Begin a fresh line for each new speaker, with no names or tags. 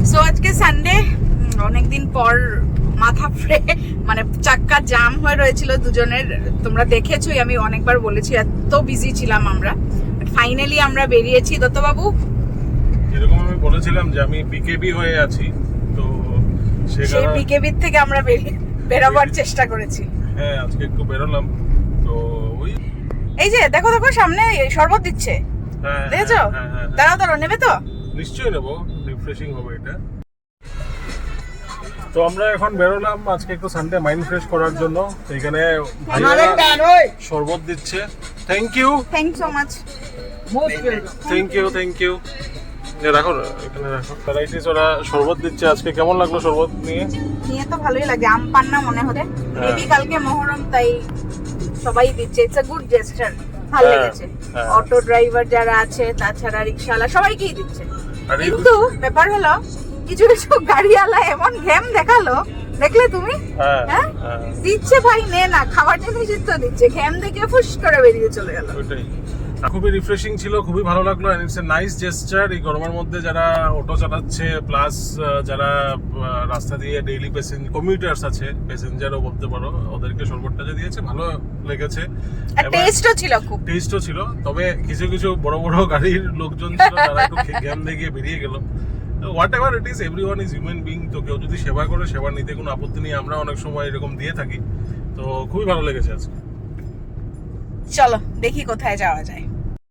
So আজকে Sunday, অনেকদিন পর মাথা মানে চাক্কা জাম হয়ে রয়েছিল দুজনের। তোমরা দেখেছোই, আমি অনেকবার বলেছি এত বিজি ছিলাম আমরা। ফাইনালি আমরা বেরিয়েছি। দত্তবাবু,
এরকম আমি বলেছিলাম যে আমি বিকেবি হয়ে আছি, তো
সেই বিকেবির থেকে আমরা বেরোবার চেষ্টা করেছি।
হ্যাঁ, আজকে একটু বেরোলাম। তো ওই
এই যে দেখো দেখো, সামনে শরবত দিচ্ছে,
হ্যাঁ,
দেখেছো?
হ্যাঁ,
দাঁড়াও দাঁড়াও, নেবে তো?
নিশ্চয়ই নেবো, রিফ্রেশিং হবে এটা। তো আমরা এখন বেরোলাম আজকে একটু সানডে মাইন্ড ফ্রেশ করার জন্য। তো এখানে ভাইয়া শরবত দিচ্ছে। Thank you
so much.
Thank you. রাখো, এখানে রাখো। ভ্যারাইটিস ওরা শরবত দিচ্ছে আজকে। কেমন লাগলো শরবত নিয়ে?
নিয়ে তো ভালোই লাগে, আম পান্না মনে হতে। মেবি কালকে মহরম, তাই সবাই দিচ্ছে। ইটস আ গুড জেস্টার, ভালো লেগেছে। অটো ড্রাইভার যারা আছে, তাছাড়া রিকশাওয়ালা, সবাইকেই দিচ্ছে। কিন্তু ব্যাপার হলো, কিছু কিছু গাড়িওয়ালা এমন ঘেম দেখালো, দেখলে তুমি? হ্যাঁ, দিচ্ছে ভাই, নে না, খাবার জিনিস তো দিচ্ছে, ঘেম দেখে ফুস করে বেরিয়ে চলে গেল।
ওইটাই খুবই রিফ্রেশিং ছিল, খুবই ভালো লাগলো। And it's a nice gesture. এই গরমের মধ্যে যারা অটো চালাচ্ছে, প্লাস যারা রাস্তা দিয়ে ডেইলি কমিউটার্স আছে, প্যাসেঞ্জারও বলতে পারো, ওদেরকে শরবতটা যে দিয়েছে ভালো লেগেছে।
আর টেস্টও ছিল, খুব
টেস্টও ছিল। তবে কিছু কিছু বড় বড় গাড়ির লোকজন ছিল, তারা একটু জ্ঞান দেখিয়ে বেরিয়ে গেল। What ever it is, everyone is human being. তো কেউ যদি সেবা করে, সেবা নিতে কোনো আপত্তি নেই। আমরা অনেক সময় এরকম দিয়ে থাকি। তো খুবই ভালো লেগেছে আজকে।
চলো দেখি কোথায় যাওয়া যায়।